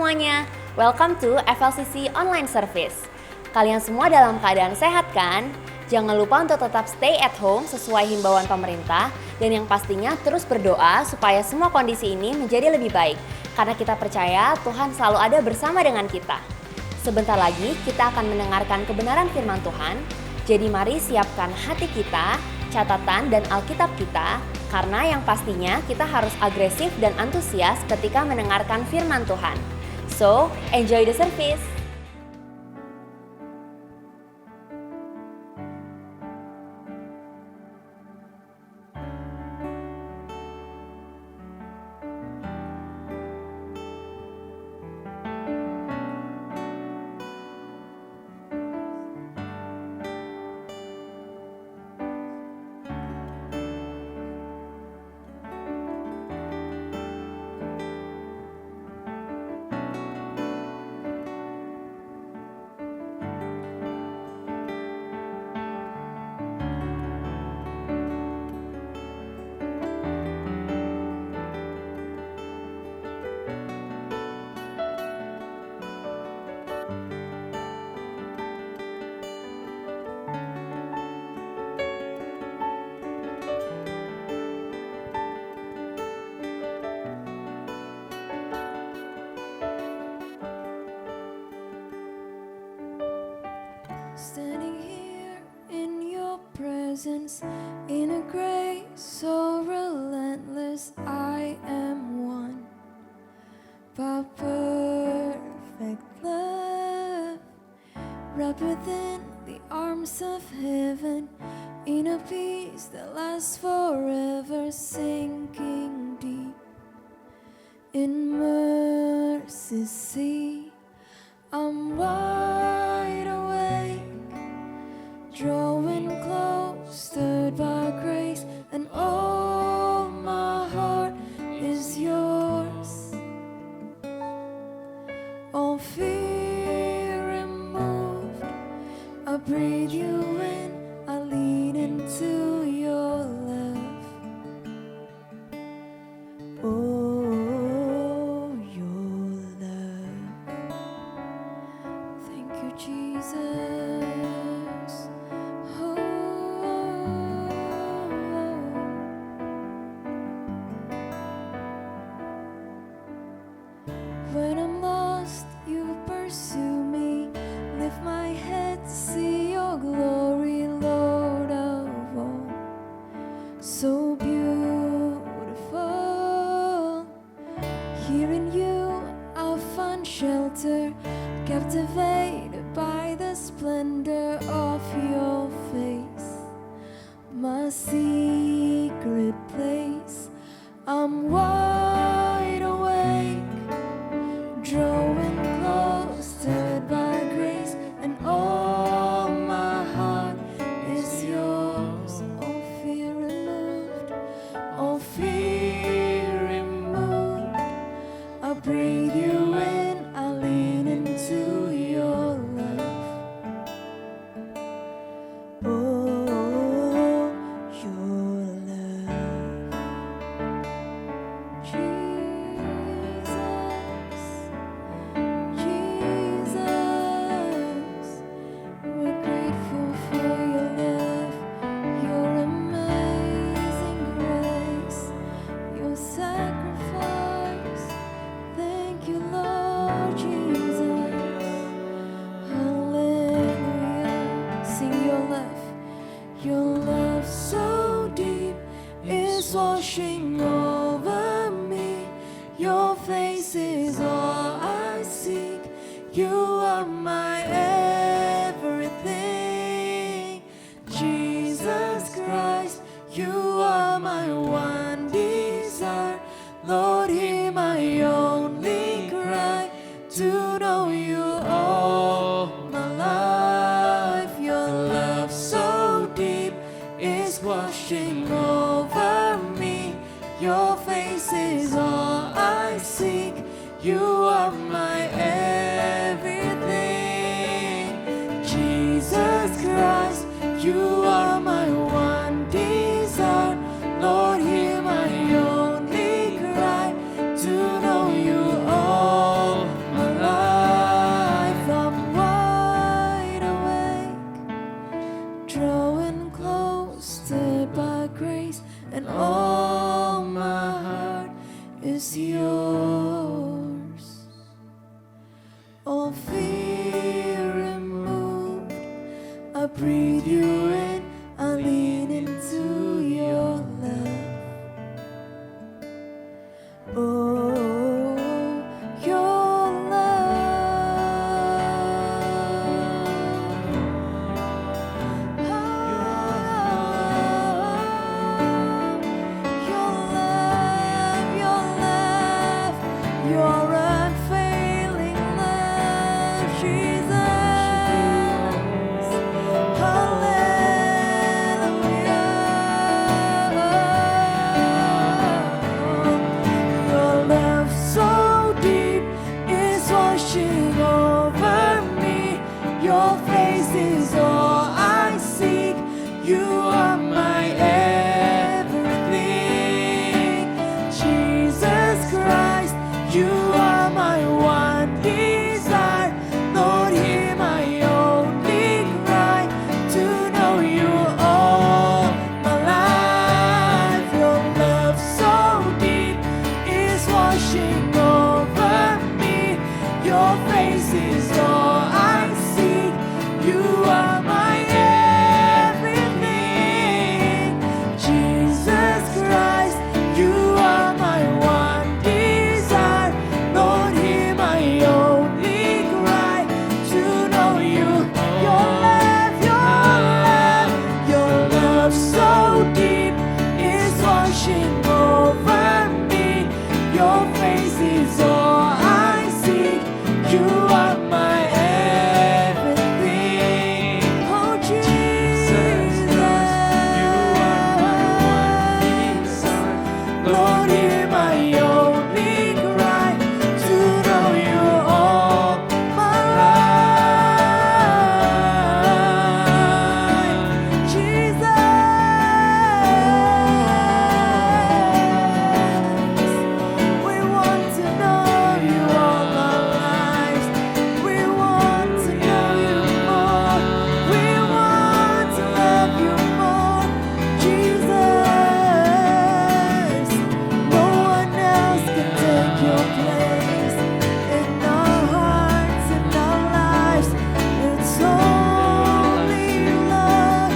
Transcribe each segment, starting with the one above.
semuanya, welcome to FLCC Online Service. Kalian semua dalam keadaan sehat kan? Jangan lupa untuk tetap stay at home sesuai himbauan pemerintah dan yang pastinya terus berdoa supaya semua kondisi ini menjadi lebih baik. Karena kita percaya Tuhan selalu ada bersama dengan kita. Sebentar lagi kita akan mendengarkan kebenaran firman Tuhan. Jadi mari siapkan hati kita, catatan dan Alkitab kita, karena yang pastinya kita harus agresif dan antusias ketika mendengarkan firman Tuhan. So, enjoy the service! Standing here in your presence, in a grace so relentless, I am one by perfect love, wrapped within the arms of heaven, in a peace that lasts forever, sinking deep in mercy's sea. I'm wide awake, drawing close, stirred by grace, and all my heart is yours. All fear removed, I breathe you in, I lean into your love. Oh, your love. Thank you, Jesus. When I'm lost, you pursue me. Lift my head to see your glory, Lord of all. So beautiful. Here in you, I'll find shelter, captivated by the splendor of your face. My secret place, I'm wide awake, drawing close, stirred by grace, and all my heart is yours. All fear removed, all fear removed, I breathe you in, I lean into your love. Oh, your love. Jesus, Jesus, we're grateful for your love, your amazing grace, your sacrifice. Thank you, Lord Jesus. Hallelujah. Sing your love. Your love so deep is washing over me. Your face is all I seek. You are my everything. Jesus Christ, you are my one desire. Lord, hear my only cry to know you all my life. Your love so deep is washing over me. Your face is all I seek. You are my everything. Jesus Christ, you are my one desire. Lord, hear my only cry to know you all my all fear removed. I breathe you in, I lean into your love. Oh, your your unfailing love, Jesus. Hallelujah. Your love so deep is washing over me. Your face is all I seek. You are my everything. Jesus Christ, you are my one desire. Lord, hear my only cry to know you all my life. Your love so deep is washing over me. Your face is all I seek. You are my everything. Jesus Christ, you are my one desire. Lord, hear my only cry to know you. Your love so deep is washing over me. Your face is all I seek. You are my everything. Oh, Jesus, you are my one desire. Lord, hear my only cry to know you all my life. Jesus, we want to know you all our lives. We want to know you more. We want to love you more. Jesus, no one else can take your place in our hearts, in our lives. It's only you, Lord.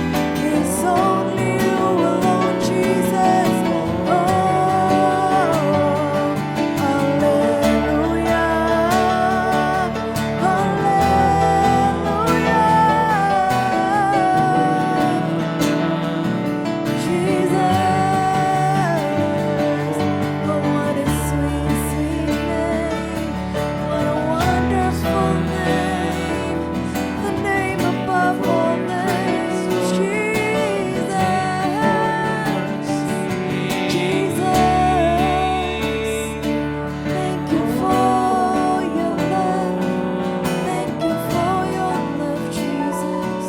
It's only you alone, Jesus. Oh, hallelujah, hallelujah. Jesus, oh, what a sweet, sweet name. What a wonderful name. The name above all names. Jesus. Thank you for your love. Thank you for your love, Jesus.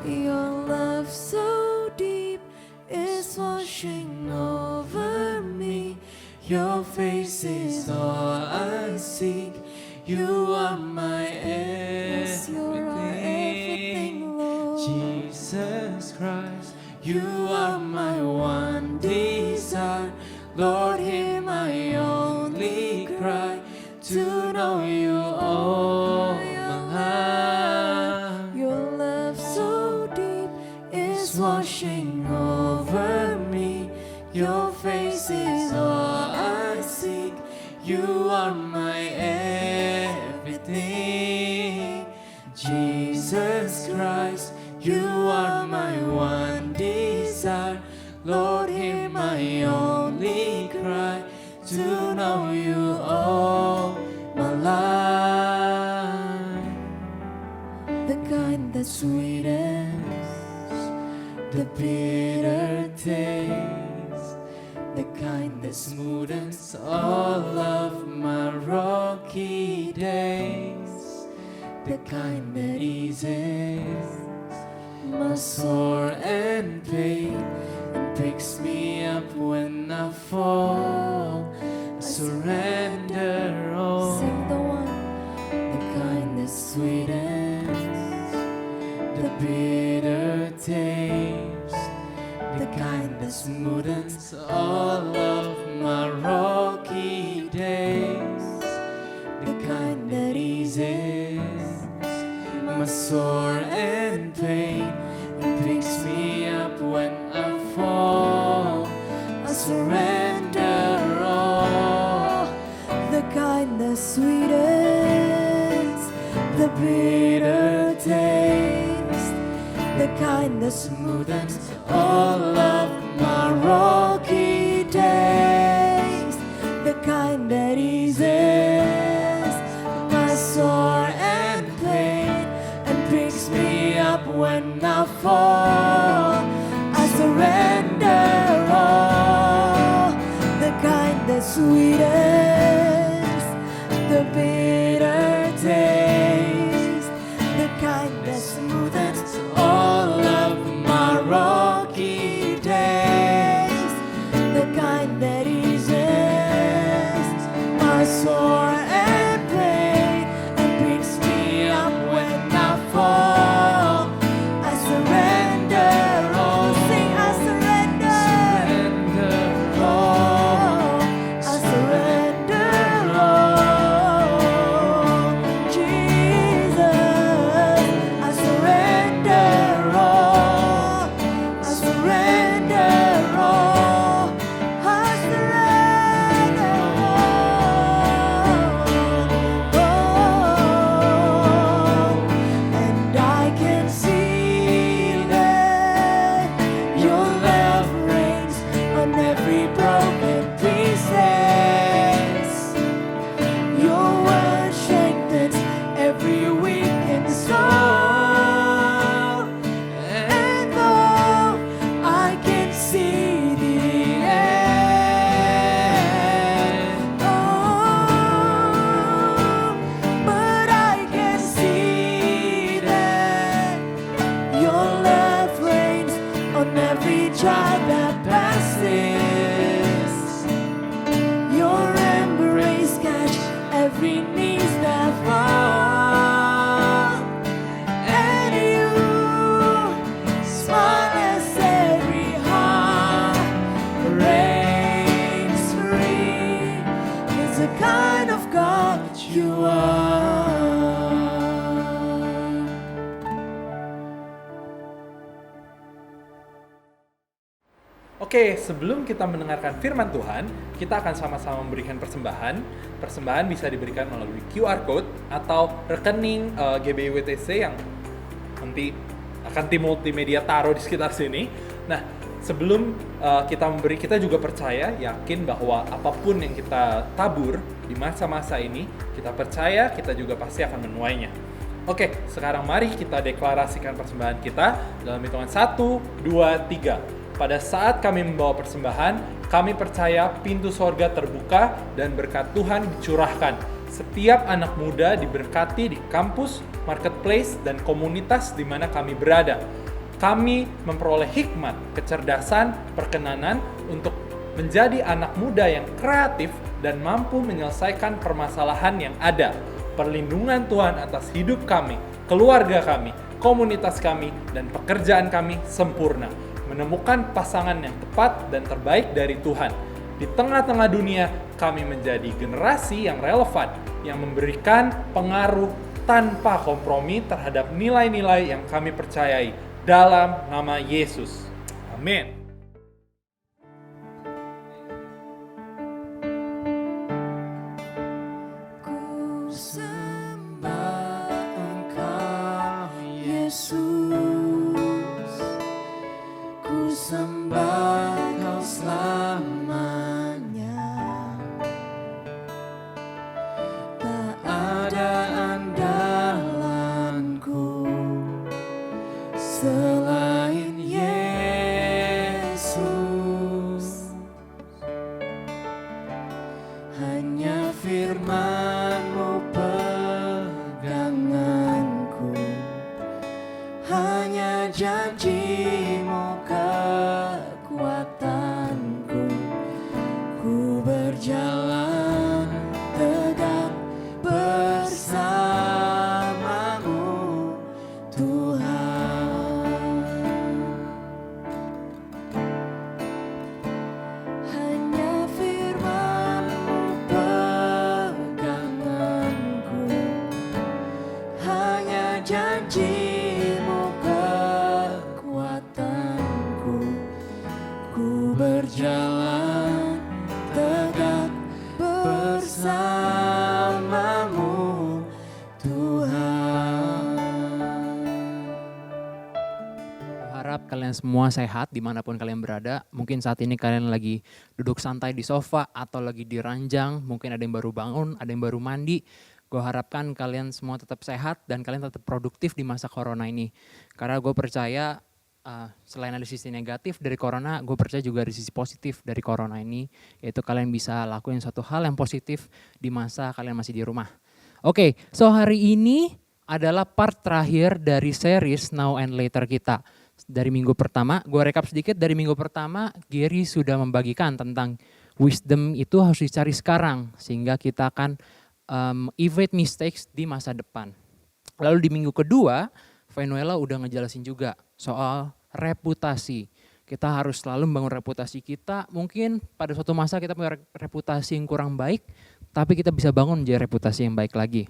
Your love so deep is washing over me. Your face is all I seek. You are my Yes, you're our everything, Lord. Jesus Christ, you are my one desire. Lord, hear my only cry to know you all my life. Your love so deep is Washing over me, your face is all I seek. You are my everything. Jesus Christ, you are my one desire. Lord, hear my only cry to know you all my life. the kind that Sweetest, the bitter taste, the kind that smoothens all of my rocky days, the kind that eases my sore and pain and picks me up when I fall. I surrender all. sing the one The kind that sweetens, the bitter taste, the kind that smoothens all of my rocky days. kind that smoothens all of my rocky days, the kind that eases my sore and pain and picks me up when I fall. I surrender all, the kind that sweetens the bitter taste, the kind that smoothens all of my rocky days, the kind that eases my sore and pain and picks me up when I fall. I surrender all, sing I surrender all, I surrender all, Jesus, I surrender all, I surrender all, I surrender all. And I can see that your love reigns on every broken pieces. Your word strengthens every weakened soul. And though I can see the end, oh, but I can see that your love reigns on every trial that passes. Your embrace catch every knees that fall. And you smile as every heart reigns free. It's the kind of God you are. Oke, sebelum kita mendengarkan firman Tuhan, kita akan sama-sama memberikan persembahan. Persembahan bisa diberikan melalui QR Code atau rekening GBI WTC yang nanti akan tim multimedia taruh di sekitar sini. Nah, sebelum kita memberi, kita juga percaya, yakin bahwa apapun yang kita tabur di masa-masa ini, kita percaya kita juga pasti akan menuainya. Oke, sekarang mari kita deklarasikan persembahan kita dalam hitungan 1, 2, 3. Pada saat kami membawa persembahan, kami percaya pintu sorga terbuka dan berkat Tuhan dicurahkan. Setiap anak muda diberkati di kampus, marketplace, dan komunitas di mana kami berada. Kami memperoleh hikmat, kecerdasan, perkenanan untuk menjadi anak muda yang kreatif dan mampu menyelesaikan permasalahan yang ada. Perlindungan Tuhan atas hidup kami, keluarga kami, komunitas kami, dan pekerjaan kami sempurna. Menemukan pasangan yang tepat dan terbaik dari Tuhan. Di tengah-tengah dunia, kami menjadi generasi yang relevan, yang memberikan pengaruh tanpa kompromi terhadap nilai-nilai yang kami percayai dalam nama Yesus. Amin. Ku sembah Engkau, Yesus. Ku sembah Kau selamanya. Tak ada andalanku selain Yesus. Hanya firman-Mu peganganku, hanya janji-Mu kekuatanku. Ku berjalan tegak bersama-Mu, Tuhan. Hanya firman-Mu peganganku, hanya janji-Mu kekuatanku. Ku berjalan tegak bersama-Mu, Tuhan. kalian semua sehat dimanapun kalian berada. Mungkin saat ini kalian lagi duduk santai di sofa atau lagi di ranjang. Mungkin ada yang baru bangun, ada yang baru mandi. Gue harapkan kalian semua tetap sehat dan kalian tetap produktif di masa corona ini. Karena gue percaya selain ada sisi negatif dari corona, gue percaya juga ada sisi positif dari corona ini. Yaitu kalian bisa lakuin suatu hal yang positif di masa kalian masih di rumah. Oke, so hari ini adalah part terakhir dari series Now and Later kita. Dari minggu pertama, gue rekap sedikit, dari minggu pertama Gary sudah membagikan tentang wisdom itu harus dicari sekarang. Sehingga kita akan evade mistakes di masa depan. Lalu di minggu kedua, Venuela udah ngejelasin juga soal reputasi. Kita harus selalu membangun reputasi kita. Mungkin pada suatu masa kita punya reputasi yang kurang baik, tapi kita bisa bangun menjadi reputasi yang baik lagi.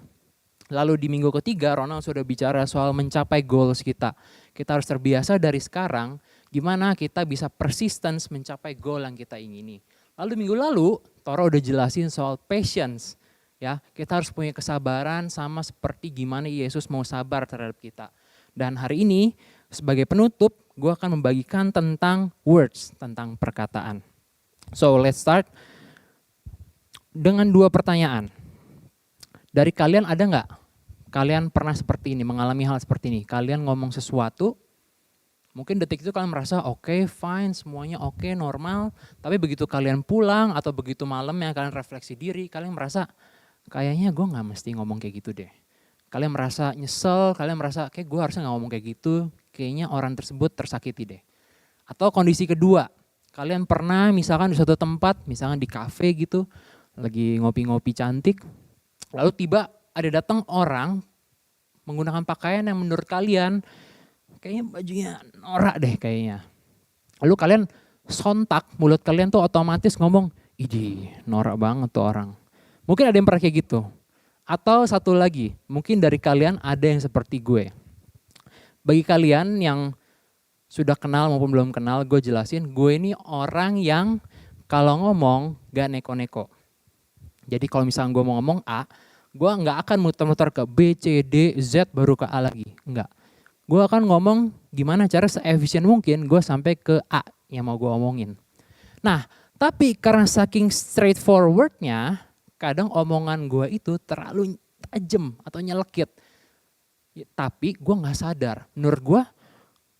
Lalu di minggu ketiga Ronald sudah bicara soal mencapai goals kita. Kita harus terbiasa dari sekarang gimana kita bisa persistence mencapai goal yang kita ingini. Lalu minggu lalu Toro udah jelasin soal patience. Ya, kita harus punya kesabaran sama seperti gimana Yesus mau sabar terhadap kita. Dan hari ini sebagai penutup gue akan membagikan tentang words, tentang perkataan. So let's start dengan 2 pertanyaan. Dari kalian ada nggak? Kalian pernah seperti ini, mengalami hal seperti ini. Kalian ngomong sesuatu, mungkin detik itu kalian merasa oke, fine, semuanya oke, normal. Tapi begitu kalian pulang atau begitu malam ya kalian refleksi diri, kalian merasa kayaknya gue gak mesti ngomong kayak gitu deh. Kalian merasa nyesel, kalian merasa kayak gue harusnya gak ngomong kayak gitu. Kayaknya orang tersebut tersakiti deh. Atau kondisi kedua, kalian pernah misalkan di suatu tempat, misalkan di kafe gitu, lagi ngopi-ngopi cantik. Lalu tiba ada datang orang menggunakan pakaian yang menurut kalian kayaknya bajunya norak deh kayaknya. Lalu kalian sontak, mulut kalian tuh otomatis ngomong, "Idih, norak banget tuh orang." Mungkin ada yang pernah kayak gitu. Atau satu lagi, mungkin dari kalian ada yang seperti gue. Bagi kalian yang sudah kenal maupun belum kenal, gue jelasin, gue ini orang yang kalau ngomong gak neko-neko. Jadi kalau misalnya gue mau ngomong A, gue gak akan muter-muter ke B, C, D, Z baru ke A lagi. Enggak. Gue akan ngomong gimana cara se-efisien mungkin gue sampai ke A yang mau gue omongin. Nah, tapi karena saking straightforwardnya, kadang omongan gue itu terlalu tajam atau nyelekit. Tapi gue gak sadar. Menurut gue,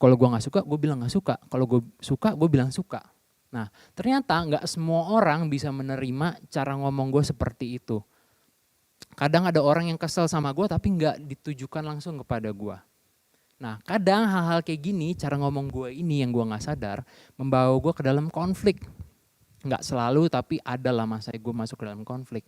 kalau gue gak suka, gue bilang gak suka. Kalau gue suka, gue bilang suka. Nah, ternyata gak semua orang bisa menerima cara ngomong gue seperti itu. Kadang ada orang yang kesel sama gue tapi gak ditujukan langsung kepada gue. Nah, kadang hal-hal kayak gini, cara ngomong gue ini yang gue gak sadar, membawa gue ke dalam konflik. Nggak selalu, tapi ada lah masa gue masuk ke dalam konflik.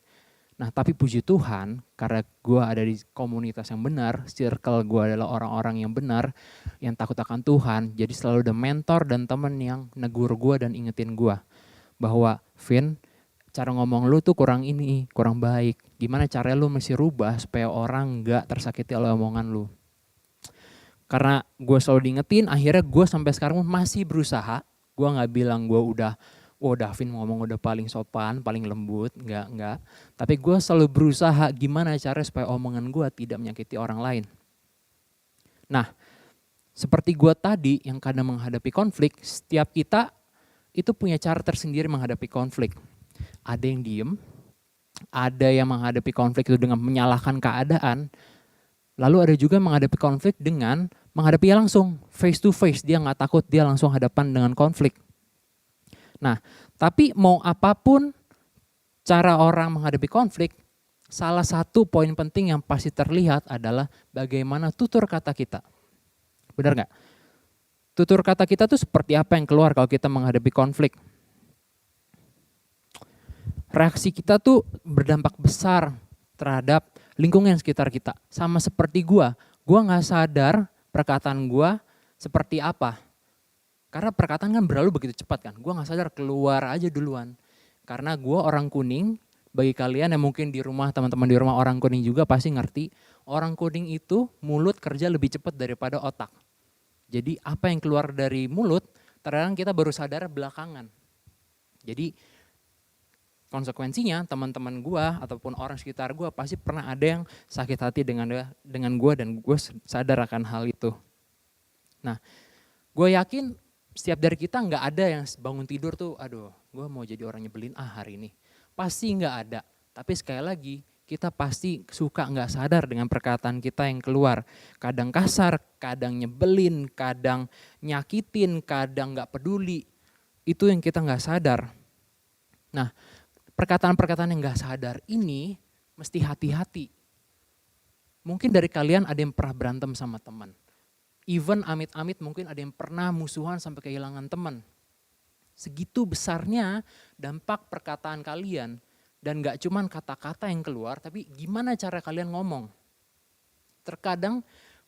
Nah, tapi puji Tuhan, karena gue ada di komunitas yang benar, circle gue adalah orang-orang yang benar, yang takut akan Tuhan, jadi selalu ada mentor dan teman yang negur gue dan ingetin gue. Bahwa, Vin, cara ngomong lu tuh kurang ini, kurang baik. Gimana caranya lu mesti rubah supaya orang nggak tersakiti oleh omongan lu. Karena gue selalu diingetin, akhirnya gue sampai sekarang masih berusaha. Gue gak bilang gue udah, Davin ngomong udah paling sopan, paling lembut, enggak. Tapi gue selalu berusaha gimana cara supaya omongan gue tidak menyakiti orang lain. Nah, seperti gue tadi yang kadang menghadapi konflik, setiap kita itu punya cara tersendiri menghadapi konflik. Ada yang diem, ada yang menghadapi konflik itu dengan menyalahkan keadaan, lalu ada juga yang menghadapi konflik dengan menghadapinya langsung, face to face, dia gak takut, dia langsung hadapan dengan konflik. Nah, tapi mau apapun cara orang menghadapi konflik, salah satu poin penting yang pasti terlihat adalah bagaimana tutur kata kita. Benar nggak? Tutur kata kita tuh seperti apa yang keluar kalau kita menghadapi konflik? Reaksi kita tuh berdampak besar terhadap lingkungan sekitar kita. Sama seperti gua nggak sadar perkataan gua seperti apa. Karena perkataan kan berlalu begitu cepat kan. Gue gak sadar keluar aja duluan. Karena gue orang kuning, bagi kalian yang mungkin di rumah, teman-teman di rumah orang kuning juga pasti ngerti. Orang kuning itu mulut kerja lebih cepat daripada otak. Jadi apa yang keluar dari mulut, terkadang kita baru sadar belakangan. Jadi konsekuensinya teman-teman gue ataupun orang sekitar gue pasti pernah ada yang sakit hati dengan gue dan gue sadar akan hal itu. Nah, Gue yakin setiap dari kita nggak ada yang bangun tidur tuh, aduh gue mau jadi orang nyebelin hari ini. Pasti nggak ada, tapi sekali lagi kita pasti suka nggak sadar dengan perkataan kita yang keluar. Kadang kasar, kadang nyebelin, kadang nyakitin, kadang nggak peduli. Itu yang kita nggak sadar. Nah, perkataan-perkataan yang nggak sadar ini mesti hati-hati. Mungkin dari kalian ada yang pernah berantem sama teman. Even amit-amit mungkin ada yang pernah musuhan sampai kehilangan teman. Segitu besarnya dampak perkataan kalian. Dan gak cuman kata-kata yang keluar, tapi gimana cara kalian ngomong. Terkadang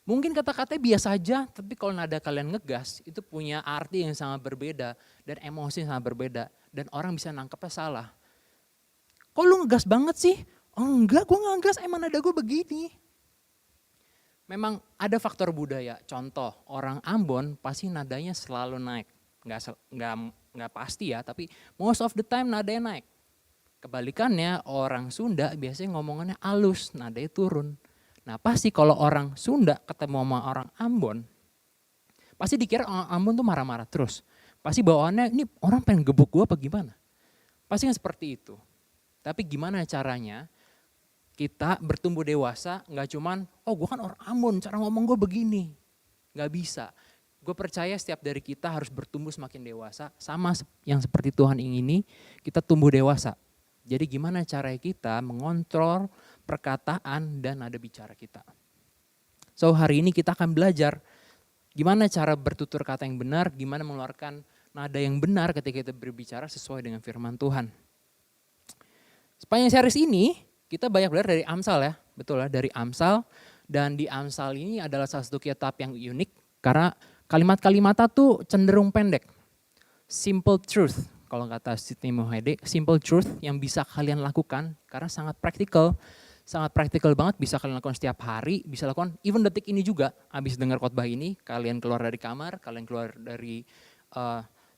mungkin kata-katanya biasa aja, tapi kalau nada kalian ngegas, itu punya arti yang sangat berbeda. Dan emosi yang sangat berbeda. Dan orang bisa nangkepnya salah. Kok lu ngegas banget sih? Oh enggak, gue gak ngegas, emang nada gue begini. Memang ada faktor budaya, contoh orang Ambon pasti nadanya selalu naik. Nggak pasti ya, tapi most of the time nadanya naik. Kebalikannya orang Sunda biasanya ngomongannya halus, nadanya turun. Nah pasti kalau orang Sunda ketemu sama orang Ambon, pasti dikira orang Ambon tuh marah-marah terus. Pasti bawaannya ini orang pengen gebuk gue apa gimana. Pasti kan seperti itu. Tapi gimana caranya kita bertumbuh dewasa, nggak cuman, oh gue kan orang Ambon, cara ngomong gue begini. Nggak bisa. Gue percaya setiap dari kita harus bertumbuh semakin dewasa, sama yang seperti Tuhan ingini, kita tumbuh dewasa. Jadi gimana cara kita mengontrol perkataan dan nada bicara kita. So hari ini kita akan belajar gimana cara bertutur kata yang benar, gimana mengeluarkan nada yang benar ketika kita berbicara sesuai dengan firman Tuhan. Sepanjang series ini, kita banyak belajar dari Amsal ya, betul ya, dari Amsal. Dan di Amsal ini adalah salah satu kitab yang unik karena kalimat-kalimatnya tuh cenderung pendek. Simple truth, kalau kata Sidney Mohede, simple truth yang bisa kalian lakukan karena sangat praktikal banget, bisa kalian lakukan setiap hari, bisa lakukan even detik ini juga. Habis dengar khotbah ini, kalian keluar dari kamar, kalian keluar dari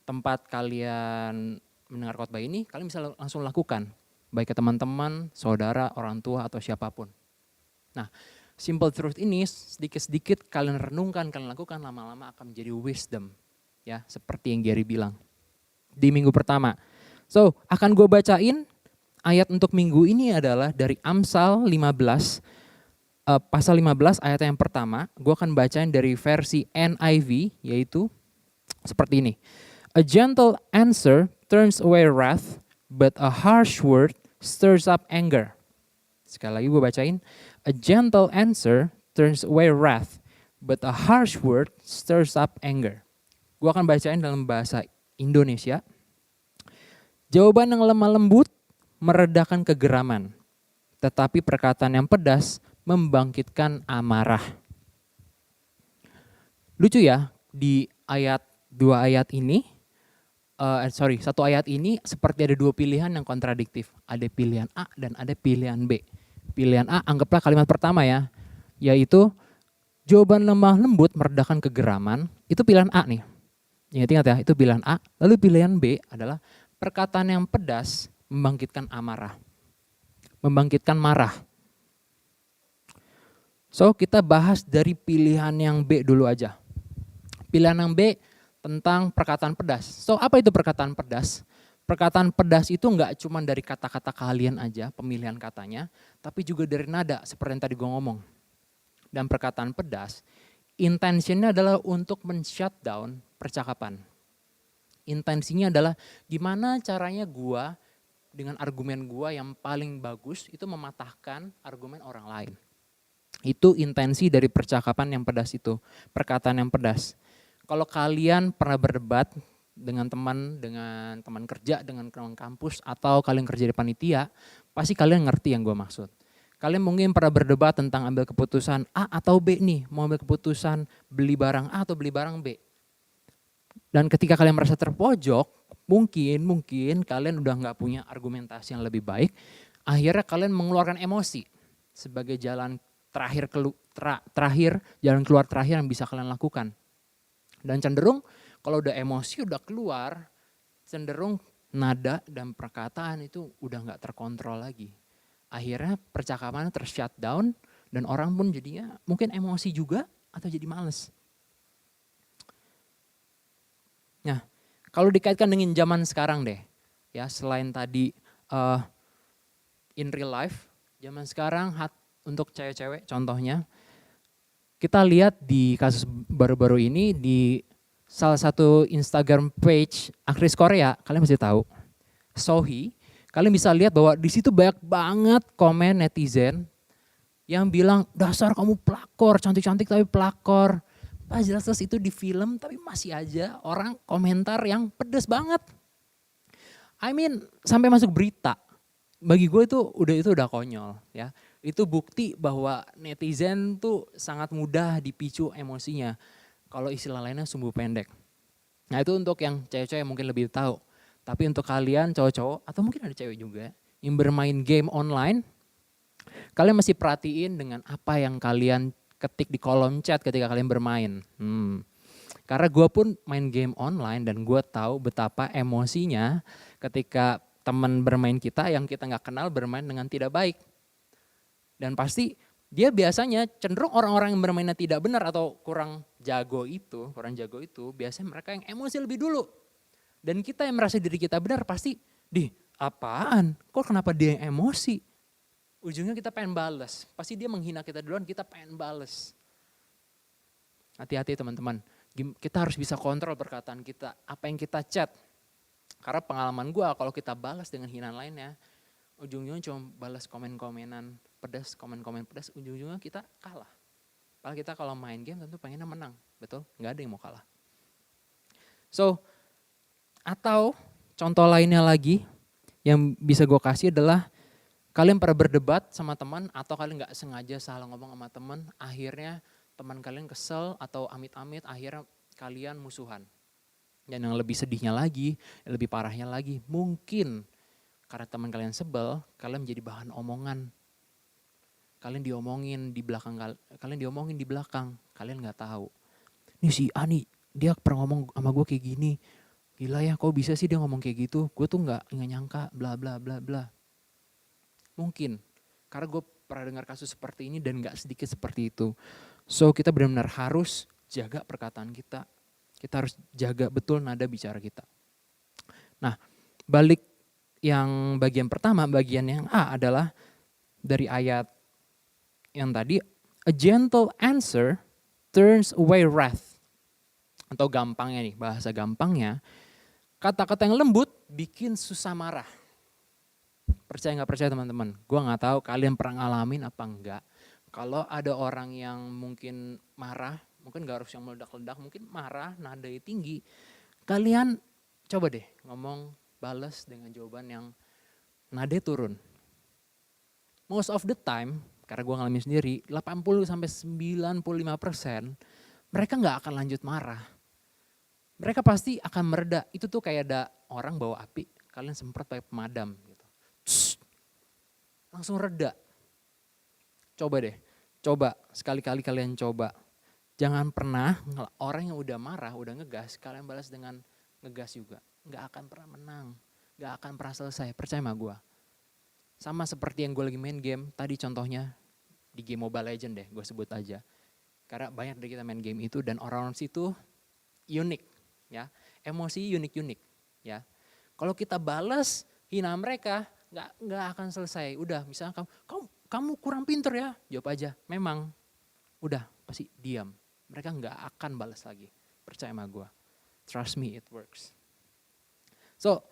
tempat kalian mendengar khotbah ini, kalian bisa langsung lakukan. Baik ke teman-teman, saudara, orang tua, atau siapapun. Nah, simple truth ini sedikit-sedikit kalian renungkan, kalian lakukan, lama-lama akan menjadi wisdom. Ya, seperti yang Gary bilang di minggu pertama. So, akan gue bacain ayat untuk minggu ini adalah dari Amsal 15, pasal 15 ayat yang pertama. Gue akan bacain dari versi NIV, yaitu seperti ini. A gentle answer turns away wrath, but a harsh word stirs up anger. Sekali lagi gue bacain. A gentle answer turns away wrath, but a harsh word stirs up anger. Gue akan bacain dalam bahasa Indonesia. Jawaban yang lemah lembut meredakan kegeraman, tetapi perkataan yang pedas membangkitkan amarah. Lucu ya, di satu ayat ini seperti ada dua pilihan yang kontradiktif. Ada pilihan A dan ada pilihan B. Pilihan A anggaplah kalimat pertama ya, yaitu jawaban lemah lembut meredakan kegeraman, itu pilihan A nih. Ingat ya, itu pilihan A. Lalu pilihan B adalah perkataan yang pedas membangkitkan amarah. Membangkitkan marah. So kita bahas dari pilihan yang B dulu aja. Pilihan yang B tentang perkataan pedas. So apa itu perkataan pedas? Perkataan pedas itu enggak cuma dari kata-kata kalian aja, pemilihan katanya, tapi juga dari nada seperti yang tadi gue ngomong. Dan perkataan pedas, intensinya adalah untuk men-shutdown percakapan. Intensinya adalah gimana caranya gue dengan argumen gue yang paling bagus itu mematahkan argumen orang lain. Itu intensi dari percakapan yang pedas itu, perkataan yang pedas. Kalau kalian pernah berdebat dengan teman kerja, dengan teman kampus, atau kalian kerja di panitia, pasti kalian ngerti yang gue maksud. Kalian mungkin pernah berdebat tentang ambil keputusan A atau B nih, mau ambil keputusan beli barang A atau beli barang B. Dan ketika kalian merasa terpojok, mungkin kalian udah nggak punya argumentasi yang lebih baik, akhirnya kalian mengeluarkan emosi sebagai jalan jalan keluar terakhir yang bisa kalian lakukan. Dan cenderung kalau udah emosi udah keluar, cenderung nada dan perkataan itu udah gak terkontrol lagi. Akhirnya percakapan ter-shutdown dan orang pun jadinya mungkin emosi juga atau jadi males. Nah, kalau dikaitkan dengan zaman sekarang deh, ya selain tadi in real life, zaman sekarang untuk cewek-cewek contohnya, kita lihat di kasus baru-baru ini di salah satu Instagram page aktris Korea, kalian pasti tahu, Sohee. Kalian bisa lihat bahwa di situ banyak banget komen netizen yang bilang dasar kamu pelakor, cantik-cantik tapi pelakor. Pas jelas-jelas itu di film tapi masih aja orang komentar yang pedes banget. I mean sampai masuk berita. Bagi gue itu udah konyol ya. Itu bukti bahwa netizen tuh sangat mudah dipicu emosinya. Kalau istilah lainnya sumbu pendek. Nah itu untuk yang cewek-cewek mungkin lebih tahu. Tapi untuk kalian cowok-cowok atau mungkin ada cewek juga yang bermain game online, kalian mesti perhatiin dengan apa yang kalian ketik di kolom chat ketika kalian bermain. Karena gue pun main game online dan gue tahu betapa emosinya ketika teman bermain kita yang kita nggak kenal bermain dengan tidak baik. Dan pasti dia biasanya cenderung orang-orang yang bermainnya tidak benar atau kurang jago itu biasanya mereka yang emosi lebih dulu. Dan kita yang merasa diri kita benar pasti, apaan? Kok kenapa dia yang emosi? Ujungnya kita pengen bales. Pasti dia menghina kita duluan, kita pengen bales. Hati-hati teman-teman. Kita harus bisa kontrol perkataan kita. Apa yang kita chat. Karena pengalaman gue kalau kita balas dengan hinaan lainnya. Ujung-ujungnya cuma balas komen-komenan pedas, komen-komen pedas. Ujung-ujungnya kita kalah. Kalau kita kalau main game tentu pengennya menang. Betul? Gak ada yang mau kalah. So, atau contoh lainnya lagi yang bisa gue kasih adalah kalian pernah berdebat sama teman atau kalian gak sengaja salah ngomong sama teman, akhirnya teman kalian kesel atau amit-amit akhirnya kalian musuhan. Dan yang lebih sedihnya lagi, yang lebih parahnya lagi, mungkin karena teman kalian sebel, kalian menjadi bahan omongan. Kalian diomongin di belakang, kalian gak tahu. Nih si A nih, dia pernah ngomong sama gue kayak gini, gila ya kok bisa sih dia ngomong kayak gitu, gue tuh gak nyangka bla bla bla bla. Mungkin, karena gue pernah dengar kasus seperti ini dan gak sedikit seperti itu. So kita benar-benar harus jaga perkataan kita. Kita harus jaga betul nada bicara kita. Nah balik yang bagian pertama, bagian yang A adalah dari ayat yang tadi. A gentle answer turns away wrath. Atau gampangnya nih, bahasa gampangnya. Kata-kata yang lembut bikin susah marah. Percaya nggak percaya teman-teman? Gue nggak tahu kalian pernah ngalamin apa enggak. Kalau ada orang yang mungkin marah, mungkin gak harus yang meledak-ledak, mungkin marah, nadanya tinggi. Kalian coba deh ngomong balas dengan jawaban yang nadanya turun. Most of the time, karena gue ngalamin sendiri, 80-95% mereka gak akan lanjut marah. Mereka pasti akan mereda. Itu tuh kayak ada orang bawa api, kalian semprot pakai pemadam gitu. Langsung reda. Coba sekali-kali kalian coba. Jangan pernah orang yang udah marah, udah ngegas, kalian balas dengan ngegas juga. Gak akan pernah menang, gak akan pernah selesai, percaya sama gue. Sama seperti yang gue lagi main game, tadi contohnya di game Mobile Legends deh, gue sebut aja. Karena banyak dari kita main game itu dan orang-orang situ unik ya, emosi unik-unik ya. Kalau kita balas hina mereka, nggak akan selesai. Udah, misalnya kamu kurang pinter ya, jawab aja. Memang, udah pasti diam. Mereka nggak akan balas lagi. Percaya sama gue. Trust me, it works. So,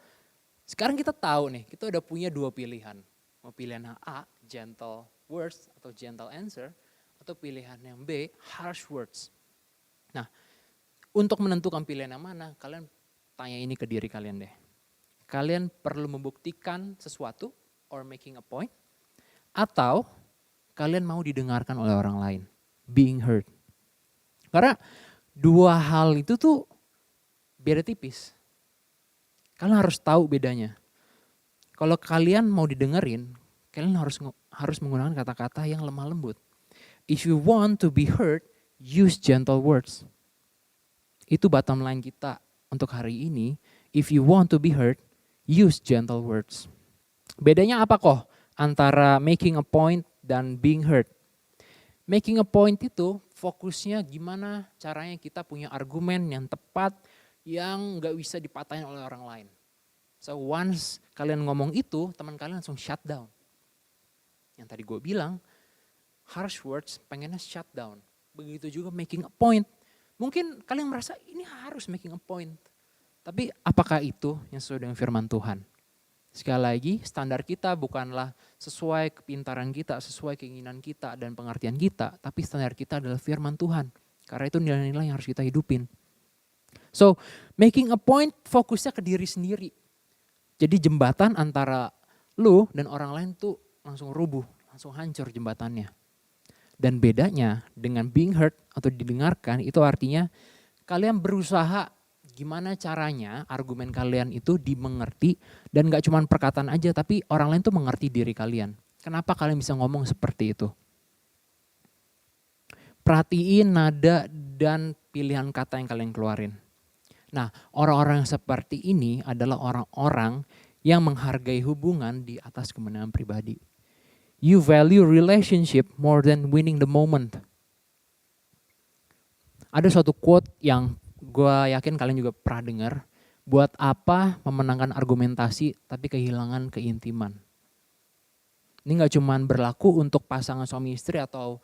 sekarang kita tahu nih, kita udah punya dua pilihan. Mau pilihan yang A, gentle words atau gentle answer, atau pilihan yang B, harsh words. Nah, untuk menentukan pilihan yang mana, kalian tanya ini ke diri kalian deh. Kalian perlu membuktikan sesuatu or making a point, atau kalian mau didengarkan oleh orang lain, being heard. Karena dua hal itu tuh beda tipis. Kalian harus tahu bedanya. Kalau kalian mau didengerin, kalian harus menggunakan kata-kata yang lemah lembut. If you want to be heard, use gentle words. Itu bottom line kita untuk hari ini. If you want to be heard, use gentle words. Bedanya apa kok antara making a point dan being heard? Making a point itu fokusnya gimana caranya kita punya argumen yang tepat, yang gak bisa dipatahin oleh orang lain. So once kalian ngomong itu, teman kalian langsung shut down. Yang tadi gue bilang, harsh words pengennya shut down. Begitu juga making a point. Mungkin kalian merasa ini harus making a point. Tapi apakah itu yang sesuai dengan firman Tuhan? Sekali lagi, standar kita bukanlah sesuai kepintaran kita, sesuai keinginan kita dan pengertian kita, tapi standar kita adalah firman Tuhan. Karena itu nilai-nilai yang harus kita hidupin. So, making a point fokusnya ke diri sendiri. Jadi jembatan antara lu dan orang lain tuh langsung rubuh, langsung hancur jembatannya. Dan bedanya dengan being heard atau didengarkan itu artinya kalian berusaha gimana caranya argumen kalian itu dimengerti dan gak cuma perkataan aja tapi orang lain tuh mengerti diri kalian. Kenapa kalian bisa ngomong seperti itu? Perhatiin nada dan pilihan kata yang kalian keluarin. Nah, orang-orang yang seperti ini adalah orang-orang yang menghargai hubungan di atas kemenangan pribadi. You value relationship more than winning the moment. Ada suatu quote yang gue yakin kalian juga pernah dengar. Buat apa memenangkan argumentasi tapi kehilangan keintiman? Ini gak cuma berlaku untuk pasangan suami istri atau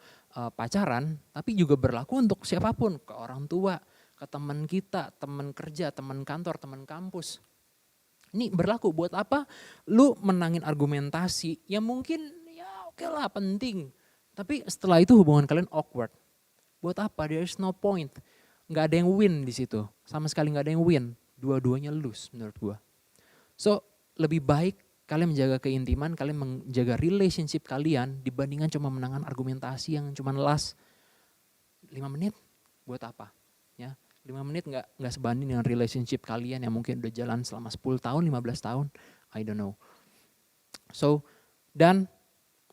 pacaran, tapi juga berlaku untuk siapapun, ke orang tua, ke teman kita, teman kerja, teman kantor, teman kampus. Ini berlaku buat apa lu menangin argumentasi yang mungkin ya oke lah penting. Tapi setelah itu hubungan kalian awkward. Buat apa? There is no point. Gak ada yang win di situ. Sama sekali gak ada yang win. Dua-duanya lose menurut gua. So lebih baik kalian menjaga keintiman, kalian menjaga relationship kalian dibandingkan cuma menangkan argumentasi yang cuma last 5 menit. Buat apa? Ya, 5 menit nggak sebanding dengan relationship kalian yang mungkin udah jalan selama 10 tahun, 15 tahun, I don't know. So, dan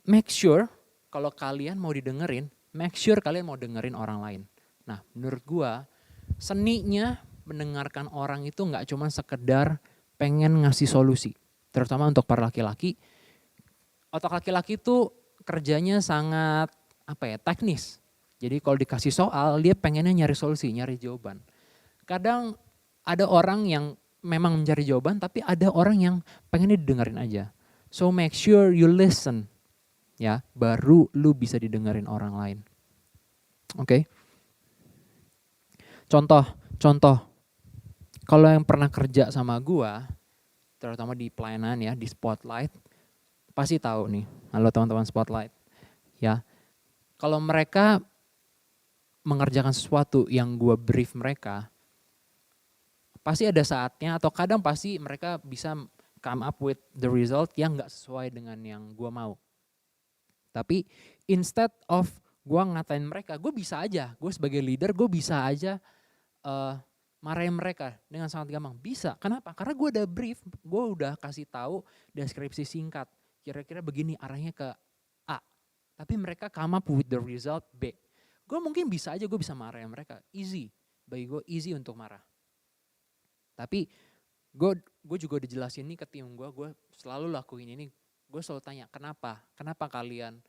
make sure kalau kalian mau didengerin, make sure kalian mau dengerin orang lain. Nah, menurut gua seninya mendengarkan orang itu nggak cuma sekedar pengen ngasih solusi. Terutama untuk para laki-laki. Otak laki-laki itu kerjanya sangat teknis. Jadi kalau dikasih soal, dia pengennya nyari solusi, nyari jawaban. Kadang ada orang yang memang mencari jawaban, tapi ada orang yang pengennya didengerin aja. So make sure you listen, ya, baru lu bisa didengerin orang lain. Oke? Contoh. Kalau yang pernah kerja sama gua, terutama di pelayanan ya, di Spotlight, pasti tahu nih, halo teman-teman Spotlight, ya. Kalau mereka mengerjakan sesuatu yang gue brief mereka, pasti ada saatnya atau kadang pasti mereka bisa come up with the result yang gak sesuai dengan yang gue mau. Tapi instead of gue ngatain mereka, gue bisa aja, gue sebagai leader gue bisa aja marahin mereka dengan sangat gampang. Bisa, kenapa? Karena gue udah brief, gue udah kasih tahu deskripsi singkat, kira-kira begini arahnya ke A. Tapi mereka come up with the result B. Gue mungkin bisa aja, gue bisa marahin mereka, easy. Bagi gue easy untuk marah. Tapi gue juga udah jelasin ini ke tim gue selalu lakuin ini. Gue selalu tanya, kenapa kalian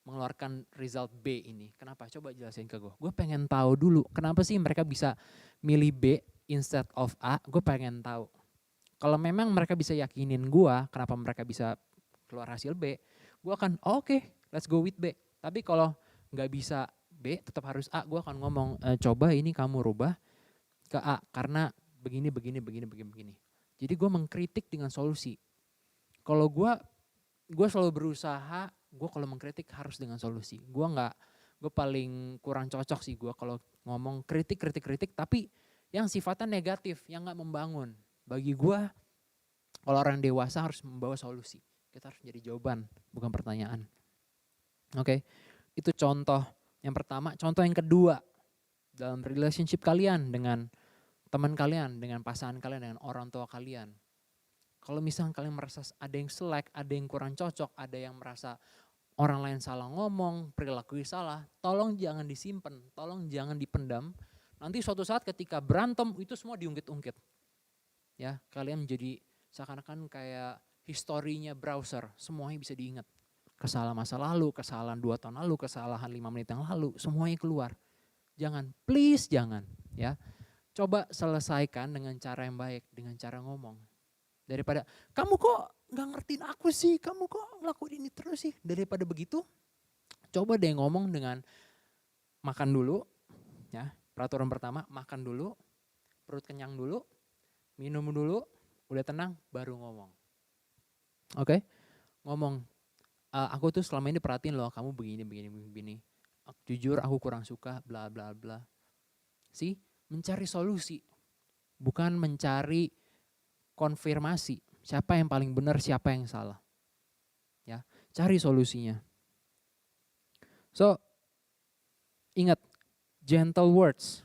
mengeluarkan result B ini? Kenapa? Coba jelasin ke gue. Gue pengen tahu dulu, kenapa sih mereka bisa milih B instead of A? Gue pengen tahu. Kalau memang mereka bisa yakinin gue, kenapa mereka bisa keluar hasil B, gue akan oke, let's go with B. Tapi kalau nggak bisa B, tetap harus A, gue akan ngomong, coba ini kamu rubah ke A, karena begini. Jadi gue mengkritik dengan solusi. Kalau gue selalu berusaha, gue kalau mengkritik harus dengan solusi. Gue paling kurang cocok sih gue kalau ngomong kritik, tapi yang sifatnya negatif, yang gak membangun. Bagi gue, kalau orang dewasa harus membawa solusi. Kita harus menjadi jawaban, bukan pertanyaan. Oke, itu contoh yang pertama. Contoh yang kedua, dalam relationship kalian dengan teman kalian, dengan pasangan kalian, dengan orang tua kalian. Kalau misalnya kalian merasa ada yang selek, ada yang kurang cocok, ada yang merasa orang lain salah ngomong, perilaku salah, tolong jangan disimpan, tolong jangan dipendam. Nanti suatu saat ketika berantem itu semua diungkit-ungkit. Ya, kalian menjadi seakan-akan kayak historinya browser, semuanya bisa diingat. Kesalahan masa lalu, kesalahan 2 tahun lalu, kesalahan 5 menit yang lalu, semuanya keluar. Jangan, please jangan, ya. Coba selesaikan dengan cara yang baik, dengan cara ngomong. Daripada, kamu kok gak ngertiin aku sih, kamu kok ngelakuin ini terus sih. Daripada begitu, coba deh ngomong dengan makan dulu. Ya, peraturan pertama, makan dulu, perut kenyang dulu, minum dulu, udah tenang, baru ngomong. Oke, ngomong, aku tuh selama ini perhatiin loh, kamu begini. Jujur aku kurang suka, bla bla bla. Mencari solusi, bukan mencari konfirmasi. Siapa yang paling benar, siapa yang salah. Ya, cari solusinya. So, ingat, gentle words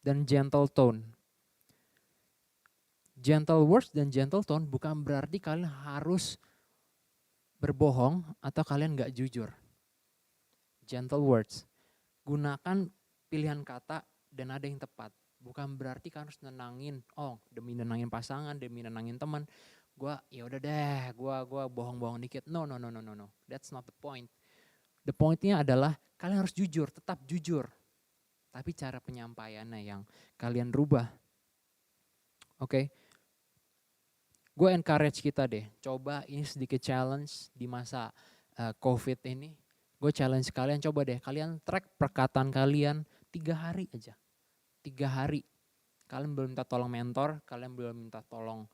dan gentle tone. Gentle words dan gentle tone bukan berarti kalian harus berbohong atau kalian gak jujur. Gentle words, gunakan pilihan kata dan ada yang tepat. Bukan berarti kalian harus nenangin, demi nenangin pasangan, demi nenangin teman, gua bohong-bohong dikit. No. That's not the point. The pointnya adalah kalian harus jujur, tetap jujur. Tapi cara penyampaiannya yang kalian rubah. Oke. Gue encourage kita deh, coba ini sedikit challenge di masa COVID ini. Gue challenge kalian, coba deh kalian track perkataan kalian 3 hari aja. 3 hari. Kalian belum minta tolong mentor, kalian belum minta tolong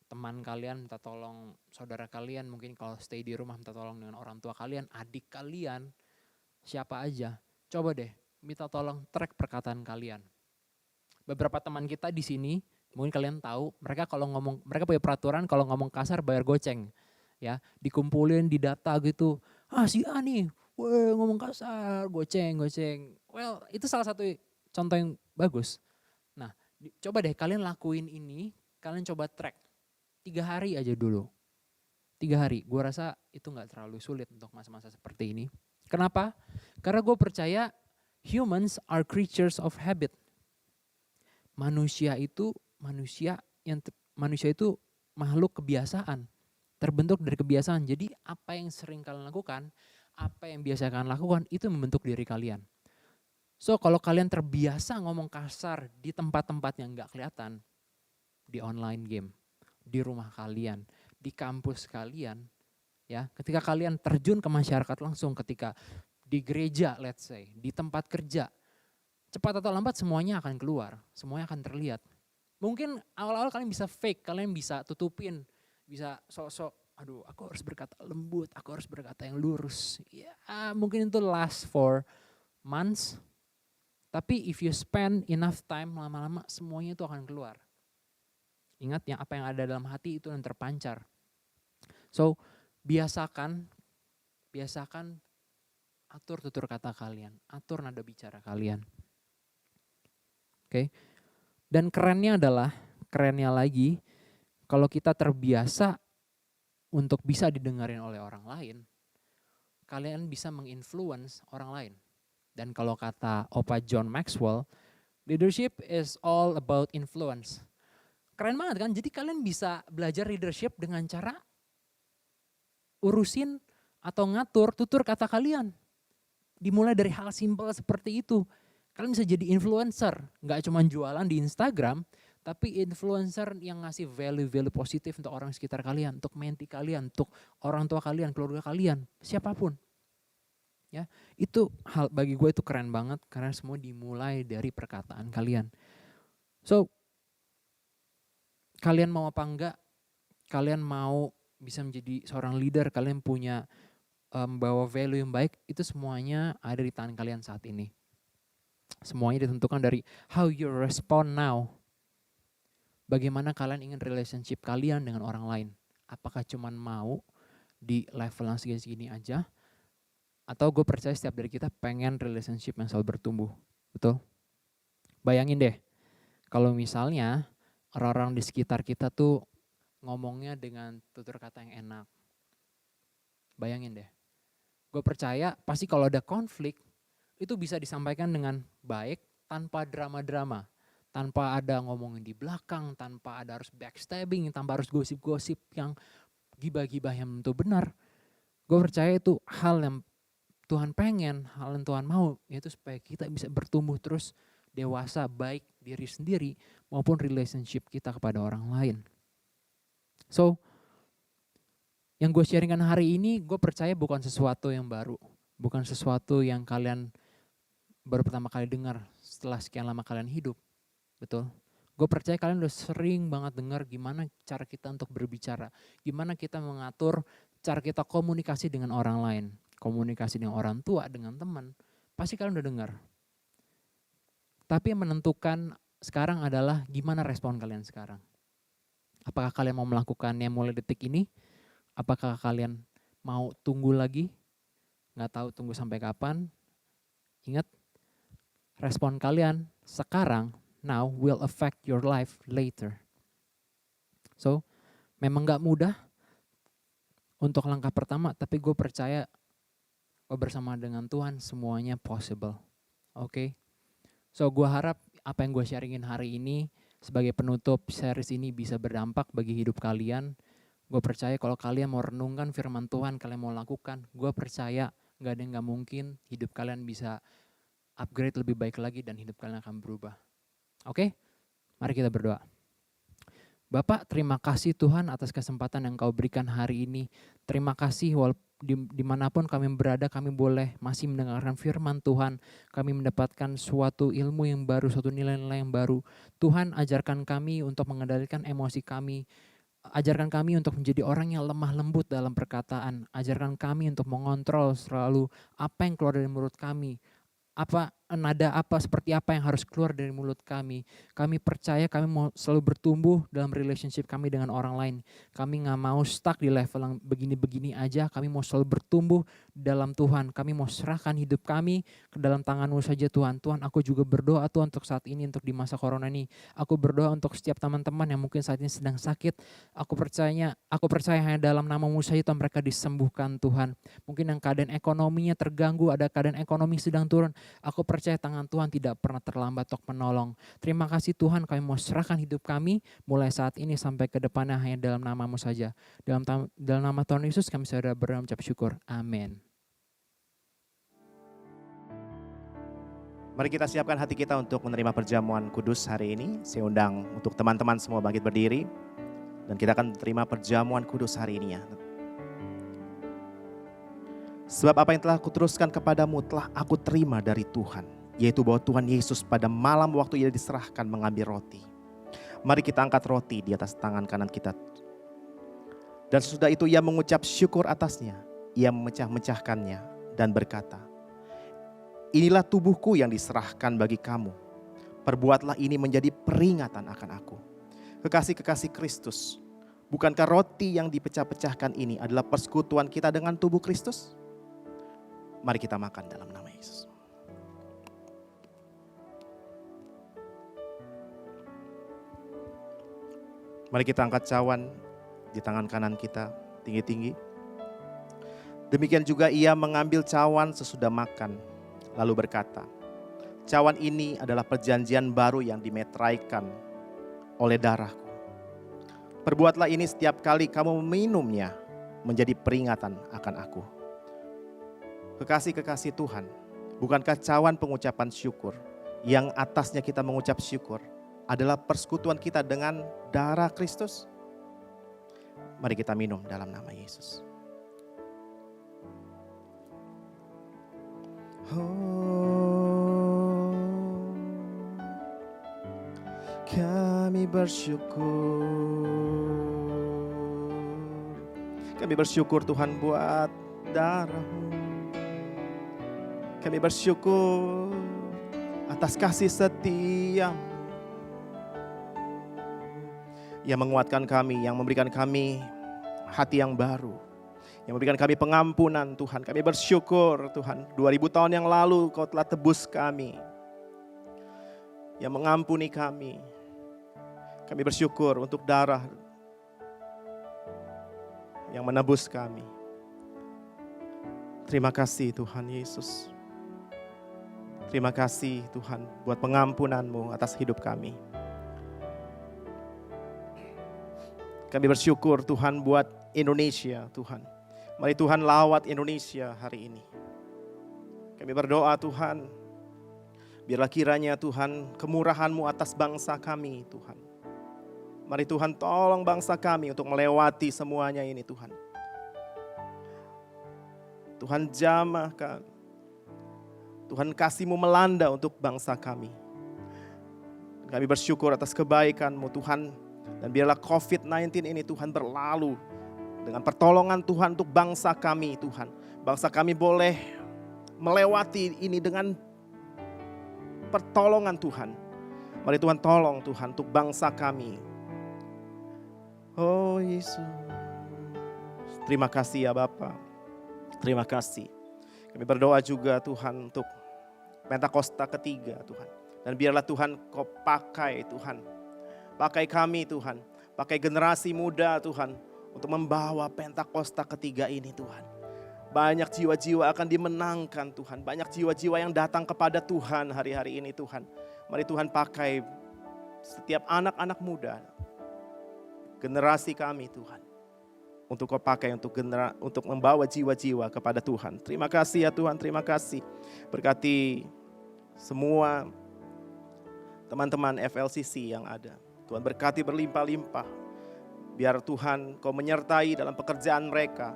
teman kalian, minta tolong saudara kalian, mungkin kalau stay di rumah minta tolong dengan orang tua kalian, adik kalian, siapa aja. Coba deh minta tolong track perkataan kalian. Beberapa teman kita di sini, mungkin kalian tahu, mereka punya peraturan kalau ngomong kasar bayar goceng. Ya, dikumpulin di data gitu. Si A nih, ngomong kasar, goceng. Well, itu salah satu contoh yang bagus. Nah, coba deh kalian lakuin ini, kalian coba track 3 hari aja dulu. 3 hari, gue rasa itu gak terlalu sulit untuk masa-masa seperti ini. Kenapa? Karena gue percaya humans are creatures of habit. Manusia itu makhluk kebiasaan. Terbentuk dari kebiasaan. Jadi apa yang sering kalian lakukan, apa yang biasa kalian lakukan, itu membentuk diri kalian. So kalau kalian terbiasa ngomong kasar di tempat-tempat yang gak kelihatan, di online game, di rumah kalian, di kampus kalian, ya, ketika kalian terjun ke masyarakat langsung, ketika di gereja let's say, di tempat kerja, cepat atau lambat semuanya akan keluar, semuanya akan terlihat. Mungkin awal-awal kalian bisa fake, kalian bisa tutupin, bisa sok-sok, aku harus berkata lembut, aku harus berkata yang lurus. Ya, mungkin itu last for months. Tapi if you spend enough time, lama-lama semuanya itu akan keluar. Ingat apa yang ada dalam hati itu yang terpancar. So, biasakan atur tutur kata kalian, atur nada bicara kalian. Oke. Dan kerennya lagi, kalau kita terbiasa untuk bisa didengarin oleh orang lain, kalian bisa menginfluence orang lain. Dan kalau kata Opa John Maxwell, leadership is all about influence. Keren banget kan? Jadi kalian bisa belajar leadership dengan cara urusin atau ngatur tutur kata kalian. Dimulai dari hal simpel seperti itu. Kalian bisa jadi influencer, gak cuma jualan di Instagram, tapi influencer yang ngasih value-value positif untuk orang sekitar kalian, untuk mentee kalian, untuk orang tua kalian, keluarga kalian, siapapun. Ya, itu hal bagi gue itu keren banget karena semua dimulai dari perkataan kalian. So, kalian mau apa enggak? Kalian mau bisa menjadi seorang leader, kalian punya bawa value yang baik, itu semuanya ada di tangan kalian saat ini. Semuanya ditentukan dari how you respond now. Bagaimana kalian ingin relationship kalian dengan orang lain? Apakah cuman mau di level yang segini aja? Atau gue percaya setiap dari kita pengen relationship yang selalu bertumbuh. Betul? Bayangin deh, kalau misalnya orang-orang di sekitar kita tuh ngomongnya dengan tutur kata yang enak. Bayangin deh. Gue percaya pasti kalau ada konflik, itu bisa disampaikan dengan baik tanpa drama-drama. Tanpa ada ngomongin di belakang, tanpa ada harus backstabbing, tanpa harus gosip-gosip yang gibah-gibah yang tentu benar. Gue percaya itu hal yang Tuhan pengen, hal yang Tuhan mau, yaitu supaya kita bisa bertumbuh terus dewasa baik diri sendiri maupun relationship kita kepada orang lain. So, yang gue sharingkan hari ini, gue percaya bukan sesuatu yang baru. Bukan sesuatu yang kalian baru pertama kali dengar setelah sekian lama kalian hidup. Betul? Gue percaya kalian udah sering banget dengar gimana cara kita untuk berbicara. Gimana kita mengatur cara kita komunikasi dengan orang lain. Komunikasi dengan orang tua, dengan teman. Pasti kalian udah dengar. Tapi yang menentukan sekarang adalah gimana respon kalian sekarang. Apakah kalian mau melakukannya mulai detik ini? Apakah kalian mau tunggu lagi? Nggak tahu tunggu sampai kapan? Ingat, respon kalian sekarang, now will affect your life later. So, memang nggak mudah untuk langkah pertama, tapi gue percaya bersama dengan Tuhan semuanya possible. Oke? So, gue harap apa yang gue sharingin hari ini sebagai penutup series ini bisa berdampak bagi hidup kalian. Gue percaya kalau kalian mau renungkan firman Tuhan, kalian mau lakukan, gue percaya gak ada yang gak mungkin hidup kalian bisa upgrade lebih baik lagi dan hidup kalian akan berubah. Oke? Mari kita berdoa. Bapak, terima kasih Tuhan atas kesempatan yang kau berikan hari ini. Terima kasih dimanapun kami berada, kami boleh masih mendengarkan firman Tuhan. Kami mendapatkan suatu ilmu yang baru, suatu nilai-nilai yang baru. Tuhan, ajarkan kami untuk mengendalikan emosi kami. Ajarkan kami untuk menjadi orang yang lemah lembut dalam perkataan. Ajarkan kami untuk mengontrol selalu apa yang keluar dari mulut kami. Seperti apa yang harus keluar dari mulut kami. Kami percaya kami mau selalu bertumbuh dalam relationship kami dengan orang lain. Kami gak mau stuck di level yang begini-begini aja. Kami mau selalu bertumbuh dalam Tuhan. Kami mau serahkan hidup kami ke dalam tangan-Mu saja Tuhan. Tuhan, aku juga berdoa Tuhan untuk saat ini, untuk di masa corona ini. Aku berdoa untuk setiap teman-teman yang mungkin saat ini sedang sakit. Aku percaya hanya dalam nama-Mu saja Tuhan mereka disembuhkan Tuhan. Mungkin yang keadaan ekonominya terganggu, ada keadaan ekonomi sedang turun. Aku percaya tangan Tuhan tidak pernah terlambat untuk menolong. Terima kasih Tuhan, kami mau serahkan hidup kami mulai saat ini sampai ke depannya hanya dalam nama-Mu saja. Dalam nama Tuhan Yesus kami sudah berdoa mengucap syukur. Amin. Mari kita siapkan hati kita untuk menerima perjamuan kudus hari ini. Saya undang untuk teman-teman semua bangkit berdiri. Dan kita akan terima perjamuan kudus hari ini ya. Sebab apa yang telah kuteruskan kepadamu telah aku terima dari Tuhan. Yaitu bahwa Tuhan Yesus pada malam waktu ia diserahkan mengambil roti. Mari kita angkat roti di atas tangan kanan kita. Dan sesudah itu ia mengucap syukur atasnya. Ia memecah-mecahkannya dan berkata, inilah tubuhku yang diserahkan bagi kamu. Perbuatlah ini menjadi peringatan akan aku. Kekasih-kekasih Kristus, bukankah roti yang dipecah-pecahkan ini adalah persekutuan kita dengan tubuh Kristus? Mari kita makan dalam nama Yesus. Mari kita angkat cawan di tangan kanan kita tinggi-tinggi. Demikian juga ia mengambil cawan sesudah makan, lalu berkata, cawan ini adalah perjanjian baru yang dimeteraikan oleh darahku. Perbuatlah ini setiap kali kamu meminumnya menjadi peringatan akan aku. Kekasih-kekasih Tuhan, bukankah cawan pengucapan syukur yang atasnya kita mengucap syukur adalah persekutuan kita dengan darah Kristus? Mari kita minum dalam nama Yesus. Oh, kami bersyukur. Kami bersyukur Tuhan buat darah-Mu. Kami bersyukur atas kasih setia-Mu yang menguatkan kami, yang memberikan kami hati yang baru, yang memberikan kami pengampunan Tuhan. Kami bersyukur Tuhan, 2000 tahun yang lalu Kau telah tebus kami, yang mengampuni kami. Kami bersyukur untuk darah yang menebus kami. Terima kasih Tuhan Yesus. Terima kasih Tuhan buat pengampunan-Mu atas hidup kami. Kami bersyukur Tuhan buat Indonesia Tuhan. Mari Tuhan lawat Indonesia hari ini. Kami berdoa Tuhan, Biarlah kiranya Tuhan kemurahan-Mu atas bangsa kami Tuhan. Mari Tuhan tolong bangsa kami untuk melewati semuanya ini Tuhan. Tuhan jamah kami. Tuhan kasih-Mu melanda untuk bangsa kami. Kami bersyukur atas kebaikan-Mu Tuhan. Dan biarlah COVID-19 ini Tuhan berlalu dengan pertolongan Tuhan untuk bangsa kami Tuhan. Bangsa kami boleh melewati ini dengan pertolongan Tuhan. Mari Tuhan tolong Tuhan untuk bangsa kami. Oh Yesus. Terima kasih ya Bapa. Terima kasih. Kami berdoa juga Tuhan untuk Pentakosta ketiga Tuhan. Dan biarlah Tuhan Kau pakai Tuhan. Pakai kami Tuhan. Pakai generasi muda Tuhan. Untuk membawa Pentakosta ketiga ini Tuhan. Banyak jiwa-jiwa akan dimenangkan Tuhan. Banyak jiwa-jiwa yang datang kepada Tuhan hari-hari ini Tuhan. Mari Tuhan pakai setiap anak-anak muda. Generasi kami Tuhan. Untuk Kau pakai untuk membawa jiwa-jiwa kepada Tuhan. Terima kasih ya Tuhan, terima kasih. Berkati semua teman-teman FLCC yang ada. Tuhan berkati berlimpah-limpah. Biar Tuhan Kau menyertai dalam pekerjaan mereka.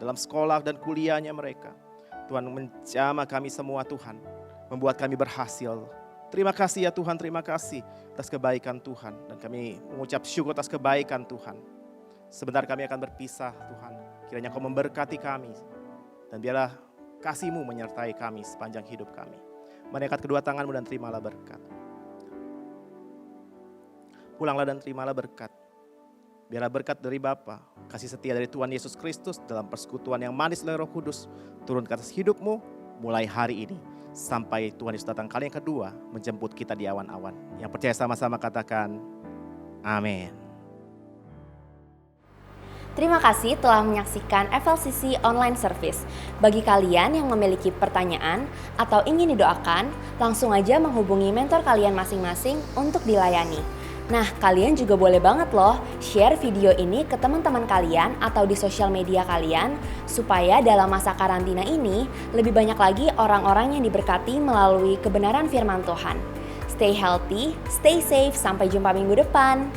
Dalam sekolah dan kuliahnya mereka. Tuhan menjamah kami semua Tuhan. Membuat kami berhasil. Terima kasih ya Tuhan, terima kasih atas kebaikan Tuhan. Dan kami mengucap syukur atas kebaikan Tuhan. Sebentar kami akan berpisah Tuhan. Kiranya Kau memberkati kami. Dan biarlah kasih-Mu menyertai kami sepanjang hidup kami. Mari angkat kedua tangan-Mu dan terimalah berkat. Pulanglah dan terimalah berkat. Biarlah berkat dari Bapa, kasih setia dari Tuhan Yesus Kristus dalam persekutuan yang manis oleh Roh Kudus turun ke atas hidupmu mulai hari ini. Sampai Tuhan Yesus datang kali yang kedua menjemput kita di awan-awan. Yang percaya sama-sama katakan, amin. Terima kasih telah menyaksikan FLCC Online Service. Bagi kalian yang memiliki pertanyaan atau ingin didoakan, langsung aja menghubungi mentor kalian masing-masing untuk dilayani. Nah, kalian juga boleh banget loh share video ini ke teman-teman kalian atau di sosial media kalian supaya dalam masa karantina ini lebih banyak lagi orang-orang yang diberkati melalui kebenaran firman Tuhan. Stay healthy, stay safe, sampai jumpa minggu depan.